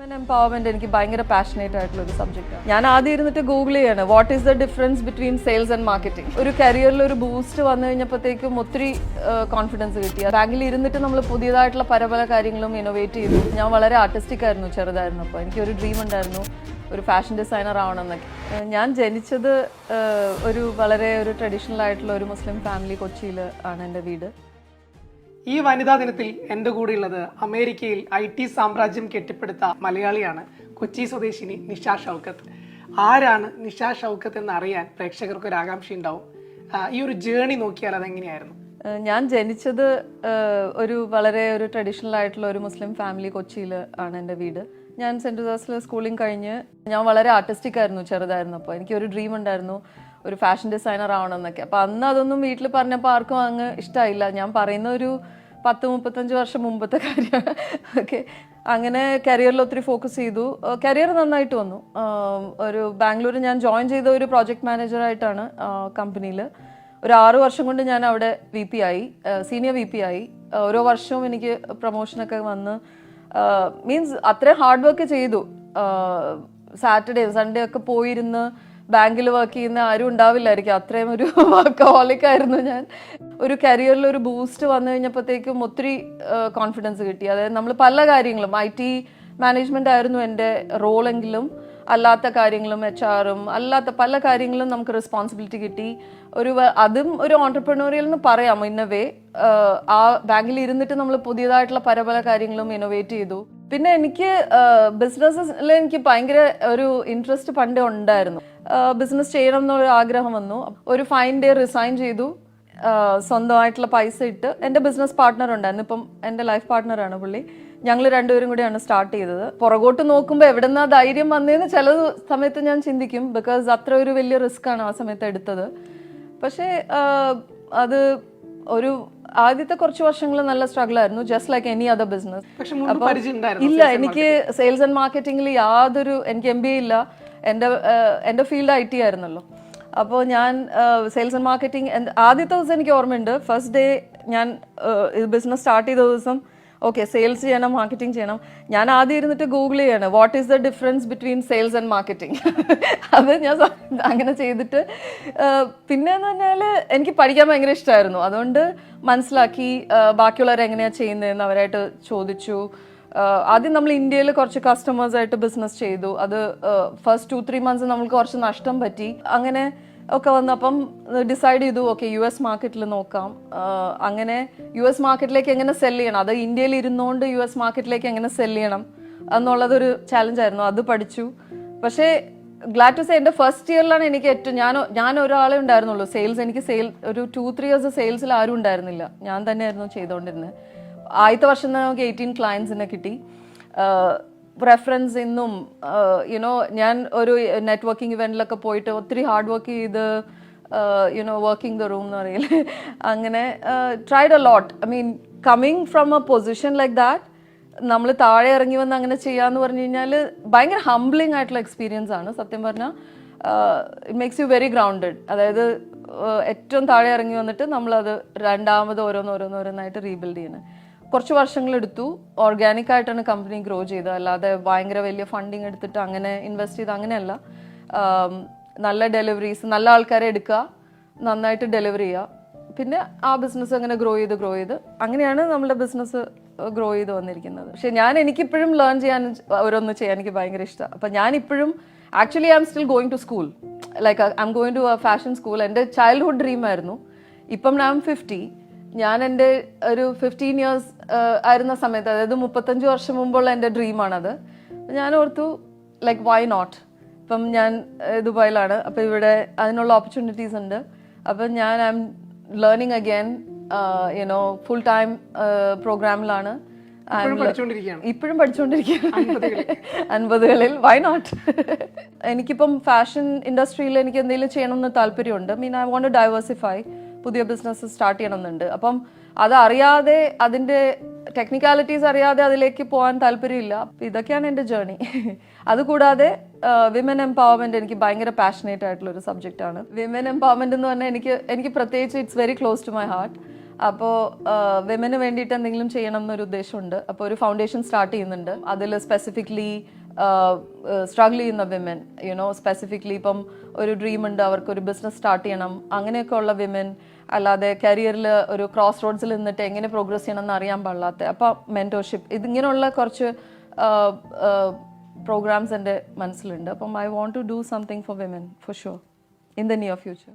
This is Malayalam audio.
വിമൻ എംപവർമെന്റ് എനിക്ക് ഭയങ്കര പാഷനേറ്റ് ആയിട്ടുള്ള ഒരു സബ്ജക്റ്റാണ്. ഞാൻ ആദ്യം ഇരുന്നിട്ട് ഗൂഗിൾ ചെയ്യാണ് what is the difference between sales and marketing. ഒരു കരിയറിൽ ഒരു ബൂസ്റ്റ് വന്നു കഴിഞ്ഞപ്പോഴത്തേക്കും ഒത്തിരി കോൺഫിഡൻസ് കിട്ടി. ബാങ്കിൽ ഇരുന്നിട്ട് നമ്മൾ പുതിയതായിട്ടുള്ള പല കാര്യങ്ങളും ഇന്നോവേറ്റ് ചെയ്തു. ഞാൻ വളരെ ആർട്ടിസ്റ്റിക് ആയിരുന്നു ചെറുതായിരുന്നു. അപ്പോൾ എനിക്കൊരു ഡ്രീം ഉണ്ടായിരുന്നു ഒരു ഫാഷൻ ഡിസൈനർ ആവണമെന്നൊക്കെ. ഞാൻ ജനിച്ചത് ഒരു ട്രഡീഷണൽ ആയിട്ടുള്ള ഒരു മുസ്ലിം ഫാമിലി. കൊച്ചിയിൽ ആണ് എൻ്റെ വീട്. ഈ വനിതാ ദിനത്തിൽ എൻ്റെ കൂടെയുള്ളത് അമേരിക്കയിൽ IT സാമ്രാജ്യം കെട്ടിപ്പടുത്ത മലയാളിയാണ് കൊച്ചി സ്വദേശിനി നിഷ ഷൗക്കത്ത്. ആരാണ് നിഷ ഷൗക്കത്ത് എന്ന് അറിയാൻ പ്രേക്ഷകർക്ക് ഒരു ആകാംക്ഷ ഉണ്ടാവും. ഈ ഒരു ജേണി നോക്കിയാൽ അതെങ്ങനെയായിരുന്നു? ഞാൻ ജനിച്ചത് ഒരു ട്രഡീഷണൽ ആയിട്ടുള്ള ഒരു മുസ്ലിം ഫാമിലി. കൊച്ചിയിൽ ആണ് എൻ്റെ വീട്. ഞാൻ സെൻറ്റ് ജോസഫിൽ സ്കൂളിംഗ് കഴിഞ്ഞ് ഞാൻ വളരെ ആർട്ടിസ്റ്റിക് ആയിരുന്നു ചെറുതായിരുന്നു. അപ്പോൾ എനിക്കൊരു ഡ്രീം ഉണ്ടായിരുന്നു ഒരു ഫാഷൻ ഡിസൈനർ ആവണമെന്നൊക്കെ. അപ്പോൾ അന്ന് അതൊന്നും വീട്ടിൽ പറഞ്ഞപ്പോൾ ആർക്കും അങ്ങ് ഇഷ്ടമായില്ല. ഞാൻ പറയുന്ന ഒരു 10-35 വർഷം മുമ്പത്തെ കാര്യമാണ്. ഓക്കെ, അങ്ങനെ കരിയറിൽ ഒത്തിരി ഫോക്കസ് ചെയ്തു. കരിയർ നന്നായിട്ട് വന്നു. ബാംഗ്ലൂർ ഞാൻ ജോയിൻ ചെയ്ത ഒരു പ്രോജക്റ്റ് മാനേജറായിട്ടാണ് കമ്പനിയിൽ. ഒരു 6 വർഷം കൊണ്ട് ഞാൻ അവിടെ VP ആയി, സീനിയർ VP ആയി. ഓരോ വർഷവും എനിക്ക് പ്രൊമോഷനൊക്കെ വന്ന് മീൻസ് അത്രയും ഹാർഡ് വർക്ക് ചെയ്തു. സാറ്റർഡേ സൺഡേ ഒക്കെ പോയിരുന്ന് ബാങ്കിൽ വർക്ക് ചെയ്യുന്ന ആരും ഉണ്ടാവില്ലായിരിക്കും. അത്രയും ഒരു വർക്കഹോളിക് ആയിരുന്നു ഞാൻ. ഒരു കരിയറിൽ ഒരു ബൂസ്റ്റ് വന്നു കഴിഞ്ഞപ്പോഴത്തേക്കും ഒത്തിരി കോൺഫിഡൻസ് കിട്ടി. അതായത് നമ്മൾ പല കാര്യങ്ങളും IT മാനേജ്മെന്റ് ആയിരുന്നു എൻ്റെ റോളെങ്കിലും അല്ലാത്ത കാര്യങ്ങളും HR-ഉം അല്ലാത്ത പല കാര്യങ്ങളും നമുക്ക് റെസ്പോൺസിബിലിറ്റി കിട്ടി. അതും ഒരു ഓൺടർപ്രണോറിയൽ എന്ന് പറയാം ഇൻ എ വേ. ആ ബാങ്കിൽ ഇരുന്നിട്ട് നമ്മൾ പുതിയതായിട്ടുള്ള പല കാര്യങ്ങളും ഇന്നോവേറ്റ് ചെയ്തു. പിന്നെ എനിക്ക് ബിസിനസ്സിൽ എനിക്ക് ഭയങ്കര ഒരു ഇൻട്രസ്റ്റ് പണ്ടേ ഉണ്ടായിരുന്നു. ബിസിനസ് ചെയ്യണം എന്നൊരു ആഗ്രഹം വന്നു. ഒരു ഫൈൻ ഡേ റിസൈൻ ചെയ്തു. സ്വന്തമായിട്ടുള്ള പൈസ ഇട്ട് എൻ്റെ ബിസിനസ് പാർട്ട്ണർ ഉണ്ടായിരുന്നു. ഇപ്പം എൻ്റെ ലൈഫ് പാർട്ട്ണറാണ് പുള്ളി. ഞങ്ങൾ രണ്ടുപേരും കൂടിയാണ് സ്റ്റാർട്ട് ചെയ്തത്. പുറകോട്ട് നോക്കുമ്പോൾ എവിടെന്നാ ധൈര്യം വന്നതെന്ന് ചില സമയത്ത് ഞാൻ ചിന്തിക്കും. ബിക്കോസ് അത്ര ഒരു വലിയ റിസ്ക് ആണ് ആ സമയത്ത് എടുത്തത്. പക്ഷേ അത് ആദ്യത്തെ കുറച്ച് വർഷങ്ങൾ നല്ല സ്ട്രഗിൾ ആയിരുന്നു, just like any other business. ഇല്ല, എനിക്ക് സെയിൽസ് ആൻഡ് മാർക്കറ്റിംഗിൽ എനിക്ക് MBA ഇല്ല. എൻ്റെ ഫീൽഡ് IT ആയിരുന്നല്ലോ. അപ്പോൾ ഞാൻ സെയിൽസ് ആൻഡ് മാർക്കറ്റിംഗ് ആദ്യത്തെ ദിവസം എനിക്ക് ഓർമ്മയുണ്ട്. ഫസ്റ്റ് ഡേ ഞാൻ ബിസിനസ് സ്റ്റാർട്ട് ചെയ്ത ദിവസം ഓക്കെ സെയിൽസ് ചെയ്യണം, മാർക്കറ്റിംഗ് ചെയ്യണം. ഞാൻ ആദ്യം ഇരുന്നിട്ട് ഗൂഗിൾ ചെയ്യാണ് what is the difference between sales and marketing. അത് ഞാൻ അങ്ങനെ ചെയ്തിട്ട് പിന്നെയെന്ന് പറഞ്ഞാൽ എനിക്ക് പഠിക്കാൻ ഭയങ്കര ഇഷ്ടമായിരുന്നു. അതുകൊണ്ട് മനസ്സിലാക്കി ബാക്കിയുള്ളവർ എങ്ങനെയാണ് ചെയ്യുന്നതെന്ന് അവരായിട്ട് ചോദിച്ചു. ആദ്യം നമ്മൾ ഇന്ത്യയിൽ കുറച്ച് കസ്റ്റമേഴ്സായിട്ട് ബിസിനസ് ചെയ്തു. അത് ഫസ്റ്റ് 2-3 months നമ്മൾക്ക് കുറച്ച് നഷ്ടം പറ്റി. അങ്ങനെ ഒക്കെ വന്നപ്പം ഡിസൈഡ് ചെയ്തു ഓക്കെ US മാർക്കറ്റിൽ നോക്കാം. അങ്ങനെ US മാർക്കറ്റിലേക്ക് എങ്ങനെ സെല് ചെയ്യണം, അത് ഇന്ത്യയിൽ ഇരുന്നുകൊണ്ട് US മാർക്കറ്റിലേക്ക് എങ്ങനെ സെല് ചെയ്യണം എന്നുള്ളതൊരു ചാലഞ്ചായിരുന്നു. അത് പഠിച്ചു. പക്ഷേ ഗ്ലാഡ് ടു സേ എൻ്റെ ഫസ്റ്റ് ഇയറിലാണ് എനിക്ക് ഞാൻ ഒരാളെ ഉണ്ടായിരുന്നുള്ളൂ സെയിൽസ്. എനിക്ക് ഒരു 2-3 years സെയിൽസിൽ ആരും ഉണ്ടായിരുന്നില്ല. ഞാൻ തന്നെയായിരുന്നു ചെയ്തുകൊണ്ടിരുന്നത്. ആദ്യത്തെ വർഷം തന്നെ നമുക്ക് 18 ക്ലയൻസിനെ കിട്ടി. റെഫറൻസ് ഇന്നും ഞാൻ ഒരു നെറ്റ്വർക്കിംഗ് ഇവന്റിലൊക്കെ പോയിട്ട് ഒത്തിരി ഹാർഡ് വർക്ക് ചെയ്ത് വർക്കിംഗ് ദ റൂം എന്ന് പറയില്ലേ, അങ്ങനെ tried a lot. I mean coming from A position like that, നമ്മൾ താഴെ ഇറങ്ങി വന്ന് അങ്ങനെ ചെയ്യാന്ന് പറഞ്ഞു കഴിഞ്ഞാൽ ഭയങ്കര ഹംബ്ലിംഗ് ആയിട്ടുള്ള എക്സ്പീരിയൻസ് ആണ് സത്യം പറഞ്ഞാൽ. It makes you very grounded. അതായത് ഏറ്റവും താഴെ ഇറങ്ങി വന്നിട്ട് നമ്മളത് രണ്ടാമത് ഓരോന്നായിട്ട് റീബിൽഡ് ചെയ്യുന്നത്. കുറച്ച് വർഷങ്ങളെടുത്തു. ഓർഗാനിക് ആയിട്ടാണ് കമ്പനി ഗ്രോ ചെയ്തത്, അല്ലാതെ ഭയങ്കര വലിയ ഫണ്ടിങ് എടുത്തിട്ട് അങ്ങനെ ഇൻവെസ്റ്റ് ചെയ്ത് അങ്ങനെയല്ല. നല്ല ഡെലിവറീസ്, നല്ല ആൾക്കാരെ എടുക്കുക, നന്നായിട്ട് ഡെലിവറി ചെയ്യുക. പിന്നെ ആ ബിസിനസ് അങ്ങനെ ഗ്രോ ചെയ്ത് അങ്ങനെയാണ് നമ്മുടെ ബിസിനസ് ഗ്രോ ചെയ്ത് വന്നിരിക്കുന്നത്. പക്ഷെ എനിക്കിപ്പോഴും ലേൺ ചെയ്യാൻ ഓരോന്ന് ചെയ്യാൻ എനിക്ക് ഭയങ്കര ഇഷ്ടമാണ്. അപ്പം ഞാനിപ്പോഴും actually I am still going to school, like I am going to fashion school. എൻ്റെ ചൈൽഡ്ഹുഡ് ഡ്രീം ആയിരുന്നു. ഇപ്പം ഞാൻ 50. ഞാൻ എൻ്റെ ഒരു 15 years ആയിരുന്ന സമയത്ത്, അതായത് 35 വർഷം മുമ്പുള്ള എൻ്റെ ഡ്രീമാണത്. ഞാൻ ഓർത്തു ലൈക്ക് വൈ നോട്ട്. ഇപ്പം ഞാൻ ദുബായിലാണ്. അപ്പം ഇവിടെ അതിനുള്ള ഓപ്പർച്യൂണിറ്റീസ് ഉണ്ട്. അപ്പം ഞാൻ I am learning again full time പ്രോഗ്രാമിലാണ്. ഇപ്പോഴും പഠിച്ചുകൊണ്ടിരിക്കുകയാണ് 50കളിൽ. Why not? എനിക്കിപ്പം ഫാഷൻ ഇൻഡസ്ട്രിയിൽ എനിക്ക് എന്തെങ്കിലും ചെയ്യണമെന്ന് താല്പര്യമുണ്ട്. ഐ വോണ്ട് ടു ഡൈവേഴ്സിഫൈ, പുതിയ ബിസിനസ് സ്റ്റാർട്ട് ചെയ്യണമെന്നുണ്ട്. അപ്പം അതറിയാതെ, അതിൻ്റെ ടെക്നിക്കാലിറ്റീസ് അറിയാതെ അതിലേക്ക് പോകാൻ താല്പര്യമില്ല. ഇതൊക്കെയാണ് എൻ്റെ ജേർണി. അതുകൂടാതെ വിമൻ എംപവർമെന്റ് എനിക്ക് ഭയങ്കര പാഷനേറ്റ് ആയിട്ടുള്ള ഒരു സബ്ജക്റ്റാണ്. വിമൻ എംപവർമെന്റ് എന്ന് പറഞ്ഞാൽ എനിക്ക് പ്രത്യേകിച്ച് it's very close to my heart. അപ്പോൾ വിമന് വേണ്ടിയിട്ട് എന്തെങ്കിലും ചെയ്യണം എന്നൊരു ഉദ്ദേശമുണ്ട്. അപ്പോൾ ഒരു ഫൗണ്ടേഷൻ സ്റ്റാർട്ട് ചെയ്യുന്നുണ്ട്. അതിൽ സ്പെസിഫിക്കലി സ്ട്രഗിൾ ചെയ്യുന്ന വിമൻ, സ്പെസിഫിക്കലി ഇപ്പം ഒരു ഡ്രീം ഉണ്ട്, അവർക്കൊരു ബിസിനസ് സ്റ്റാർട്ട് ചെയ്യണം, അങ്ങനെയൊക്കെ ഉള്ള വിമൻ, അല്ലാതെ കരിയറിൽ ഒരു ക്രോസ് റോഡ്സിൽ നിന്നിട്ട് എങ്ങനെ പ്രോഗ്രസ് ചെയ്യണം എന്ന് അറിയാൻ പാടില്ലാത്ത, അപ്പോൾ മെൻറ്റോർഷിപ്പ്, ഇതിങ്ങനെയുള്ള കുറച്ച് പ്രോഗ്രാംസ് എൻ്റെ മനസ്സിലുണ്ട്. അപ്പം I want to do something for women for sure in the near future.